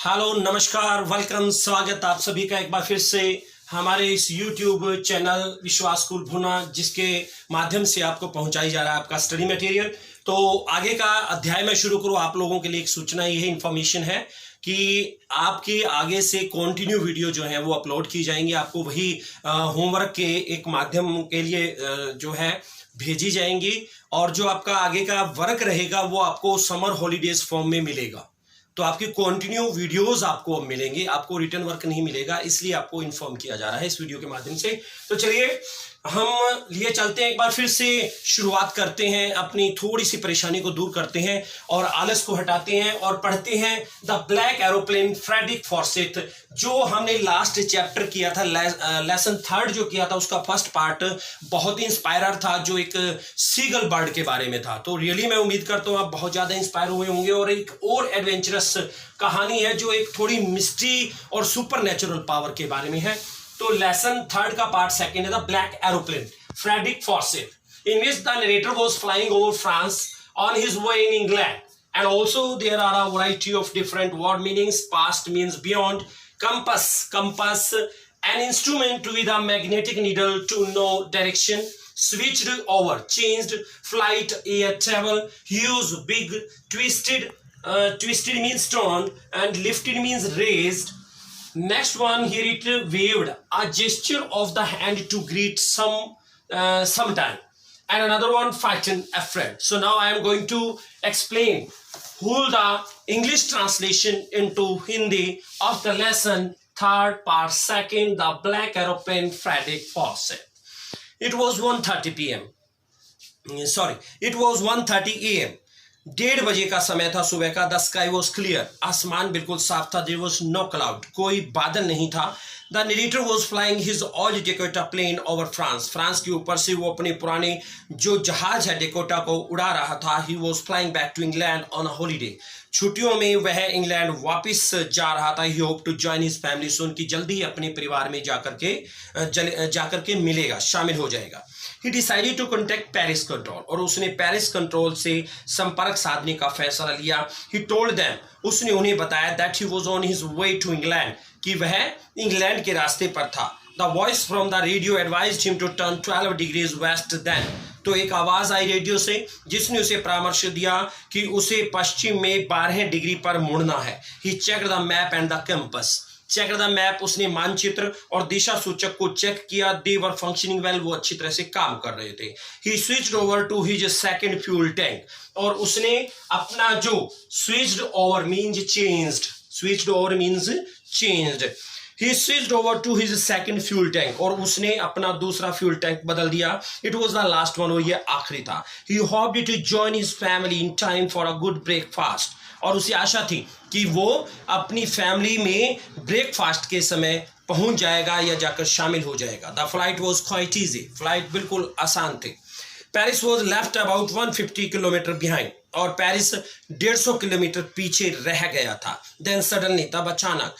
Hello, नमस्कार, welcome, स्वागत आप सभी का एक बार फिर से हमारे इस YouTube चैनल विश्वास स्कूल भुना, जिसके माध्यम से आपको पहुंचाई जा रहा है आपका स्टडी मटेरियल। तो आगे का अध्याय में शुरू करूं, आप लोगों के लिए एक सूचना, ये इन्फॉर्मेशन है कि आपकी आगे से कंटिन्यू वीडियो जो है वो अपलोड की जाएंगी। आपको वही होमवर्क के एक माध्यम के लिए जो है भेजी जाएंगी, और जो आपका आगे का वर्क रहेगा वो आपको समर हॉलीडेज फॉर्म में मिलेगा। तो आपकी कंटिन्यू वीडियोस आपको अब मिलेंगे, आपको रिटर्न वर्क नहीं मिलेगा, इसलिए आपको इन्फॉर्म किया जा रहा है इस वीडियो के माध्यम से। तो चलिए हम लिए चलते हैं, एक बार फिर से शुरुआत करते हैं, अपनी थोड़ी सी परेशानी को दूर करते हैं और आलस को हटाते हैं और पढ़ते हैं द ब्लैक एरोप्लेन फ्रेडरिक फॉर्सिथ। जो हमने लास्ट चैप्टर किया था, लेसन 3 जो किया था, उसका फर्स्ट पार्ट बहुत ही इंस्पायरर था, जो एक सीगल बर्ड के बारे में था। तो रियली मैं उम्मीद करता हूँ आप बहुत ज्यादा इंस्पायर हुए होंगे, और एक और एडवेंचरस कहानी है जो एक थोड़ी मिस्ट्री और सुपर नेचुरल पावर के बारे में है। तो लेसन 3 का पार्ट 2 है the black aeroplane Frederick Forsyth, in which the narrator was flying over France on his way in England. And also there are a variety of different word meanings. Past means beyond. Compass, an instrument with a magnetic needle to know direction. Switched over, changed. Flight, air travel. Huge, big, twisted. Twisted means torn, and lifted means raised. Next one, here it waved, a gesture of the hand to greet sometime. And another one, frightened, afraid. So now I am going to explain whole the English translation into Hindi of the lesson 3 part 2, the black aeroplane Frederick Fawcett. It was 1:30 p.m. Sorry, it was 1:30 a.m. 1:30 बजे का समय था सुबह का। The sky was clear, आसमान बिल्कुल साफ था। देयर वॉज नो क्लाउड, कोई बादल नहीं था। The narrator was flying his old Dakota plane over France, France के ऊपर से वो अपने पुराने जो जहाज है डेकोटा को उड़ा रहा था। He was flying back to England on a holiday, छुट्टियों में वह इंग्लैंड वापस जा रहा था। He hope to join his family soon, की जल्दी ही अपने परिवार में जाकर के मिलेगा, शामिल हो जाएगा। He decided to contact Paris Control, और उसने पेरिस कंट्रोल से संपर्क साधने का फैसला लिया। He told them, उसने उन्हें बताया that he was on his way to England, कि वह इंग्लैंड के रास्ते पर था। The voice from the radio advised him to turn 12 degrees west then. तो एक आवाज आई रेडियो से जिसने उसे परामर्श दिया कि उसे पश्चिम में 12 डिग्री पर मुड़ना है। He checked the map and the compass. Check the map, उसने मानचित्र और दिशा सूचक को चेक किया। दे वर फंक्शनिंग वेल, वो अच्छी तरह से काम कर रहे थे। He switched over to his second fuel tank, और उसने अपना जो switched over means changed, switched over means changed. He switched over to his second fuel tank, और उसने अपना दूसरा फ्यूल टैंक बदल दिया। It was the last one, और ये आखिरी था। He hoped to join his family in time for a good breakfast, और उसे आशा थी कि वो अपनी फैमिली में ब्रेकफास्ट के समय पहुंच जाएगा या जाकर शामिल हो जाएगा। The flight was quite easy, flight बिल्कुल आसान थी। Paris was left about 150 kilometre behind, और पेरिस 150 किलोमीटर पीछे रह गया था। देन सडनली, तब अचानक,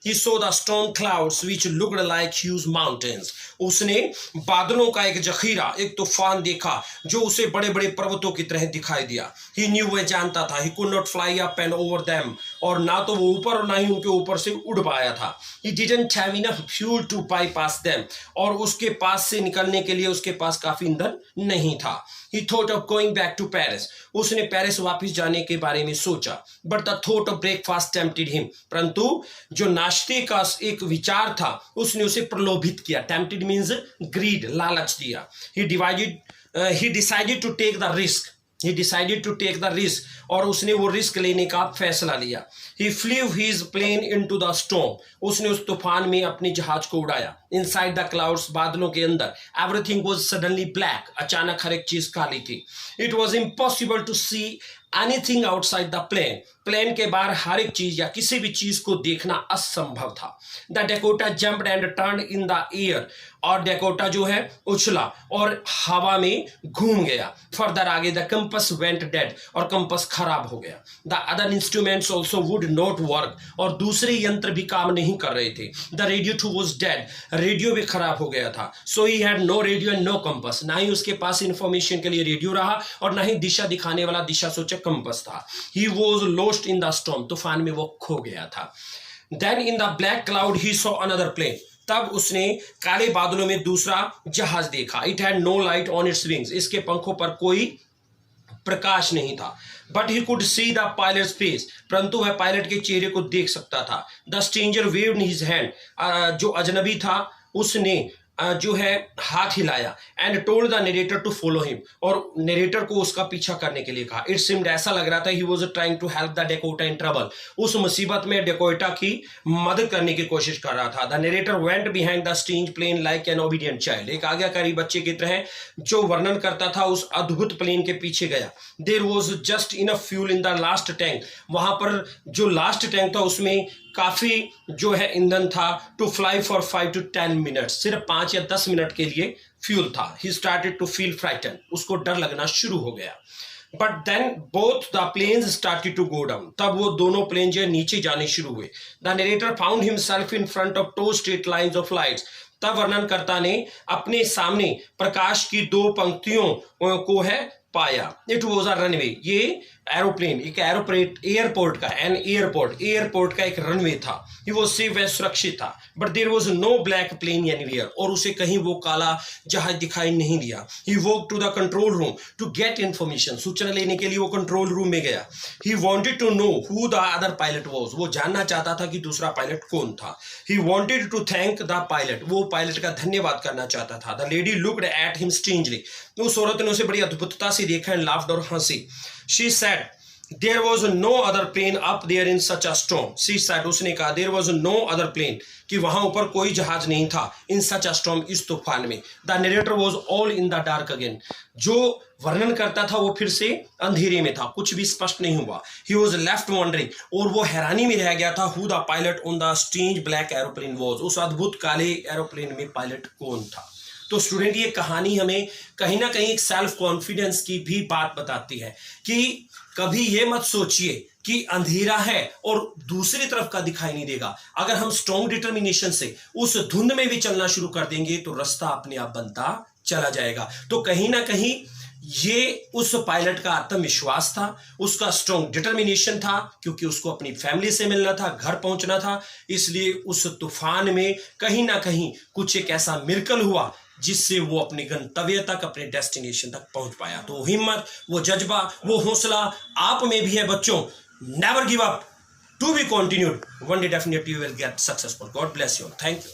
he saw the storm clouds which looked like huge mountains. उसने बादलों का एक जखीरा, एक तूफान देखा जो उसे बड़े बड़े पर्वतों की तरह दिखाई दिया। He knew, वह जानता था, he could not fly up and over them, और ना तो वो ऊपर और ना ही उनके ऊपर से उड़ पाया था। He didn't have enough fuel to bypass them, और उसके पास से निकलने के लिए उसके पास काफी ईंधन नहीं था। He thought of going back to Paris. उसने पेरिस वापस जाने के बारे में सोचा। But the thought of breakfast tempted him. परंतु जो नाश्ते का एक विचार था उसने उसे प्रलोभित किया। Tempted means greed, लालच दिया। He decided to take the risk. और उसने वो रिस्क लेने का फैसला लिया। He flew his plane into the storm. उसने उस तूफान में अपने जहाज को उड़ाया। Inside the clouds, बादलों के अंदर, everything was suddenly black. अचानक हर एक चीज काली थी। It was impossible to see anything outside the plane. Plane के बाहर हर एक चीज या किसी भी चीज को देखना असंभव था। The Dakota jumped and turn in the air, और डेकोटा जो है उछला और हवा में घूम गया। फर्दर आगे, द कंपस वेंट डेड, और कंपस खराब हो गया। The other instruments also would not work, और दूसरे यंत्र भी काम नहीं कर रहे थे। The radio too was dead, radio भी खराब हो गया था। So he had no radio and no compass, ना ही उसके पास इंफॉर्मेशन के लिए रेडियो रहा और ना ही दिशा दिखाने वाला दिशा सूचक कंपास था। He was lost in the storm, तूफान में वो खो गया था। Then in the black cloud he saw another plane, तब उसने काले बादलों में दूसरा जहाज देखा। It had no light on its wings, इसके पंखों पर कोई प्रकाश नहीं था। But he could see the pilot's face, परंतु वह पायलट के चेहरे को देख सकता था। The stranger waved his hand, जो अजनबी था उसने जो है हाथ हिलाया। And told the narrator to follow him, और नरेटर को उसका पीछा करने के लिए कहा। इट सीम्ड, ऐसा लग रहा था, he was trying to help the Dakota in trouble, उस मुसीबत में डेकोटा की मदद करने की कोशिश कर रहा था। The narrator went behind the strange plane like an obedient child, एक आज्ञाकारी बच्चे की तरह जो वर्णन करता था उस अद्भुत प्लेन के पीछे गया। There was just enough fuel in the last tank, वहां पर जो लास्ट टैंक था उसमें काफी जो है ईंधन था। To fly for 5 to 10 minutes, सिर्फ 5 या 10 मिनट के लिए फ्यूल था। He started to feel frighten, उसको डर लगना शुरू हो गया। But then both the planes started to go down, तब वो दोनों प्लेन जो है नीचे जाने शुरू हुए। The narrator found himself in front of 2 straight lines of lights, तब वर्णनकर्ता ने अपने सामने प्रकाश की 2 पंक्तियों को है पाया। इट वॉज अ रनवे, ये एरोप्लेन, एक एयरपोर्ट का एयरपोर्ट का एक रनवे था। ही वो सेफ व सुरक्षित था। But there was no black plane anywhere, और उसे कहीं वो काला जहाज दिखाई नहीं दिया। He walk to the control room to get information, सूचना लेने के लिए वो कंट्रोल रूम में गया। He wanted to know who the other pilot was, वो जानना चाहता था कि दूसरा पायलट कौन था। He wanted to thank the pilot, वो पायलट का धन्यवाद करना चाहता था। The lady looked at him strangely, उस औरत ने उसे बड़ी अद्भुतता से देखा एंड लाफ्ड, और हंसी। She said, there was no other plane up there in such a storm. She said, उसने कहा, there was no other plane, कि वहां ऊपर कोई जहाज नहीं था। in such a storm, इस तूफान में। The narrator was all in the dark again, जो वर्णन करता था वो फिर से अंधेरे में था, कुछ भी स्पष्ट नहीं हुआ। He was left wondering, और वो हैरानी में रह गया था, who the pilot on the strange black aeroplane was, उस अद्भुत काले एरोप्लेन में पायलट कौन था। तो स्टूडेंट, ये कहानी हमें कहीं ना कहीं एक सेल्फ कॉन्फिडेंस की भी बात बताती है कि कभी ये मत सोचिए कि अंधेरा है और दूसरी तरफ का दिखाई नहीं देगा। अगर हम स्ट्रॉन्ग डिटर्मिनेशन से उस धुंध में भी चलना शुरू कर देंगे तो रास्ता अपने आप बनता चला जाएगा। तो कहीं ना कहीं ये उस पायलट का आत्मविश्वास था, उसका स्ट्रॉन्ग डिटर्मिनेशन था, क्योंकि उसको अपनी फैमिली से मिलना था, घर पहुंचना था। इसलिए उस तूफान में कहीं ना कहीं कुछ एक ऐसा मिरेकल हुआ जिससे वो अपने गंतव्य तक, अपने डेस्टिनेशन तक पहुंच पाया। तो हिम्मत, वो जज्बा, वो हौसला आप में भी है बच्चों। Never give up, to be continued, one day definitely you will get successful. God bless you, thank you.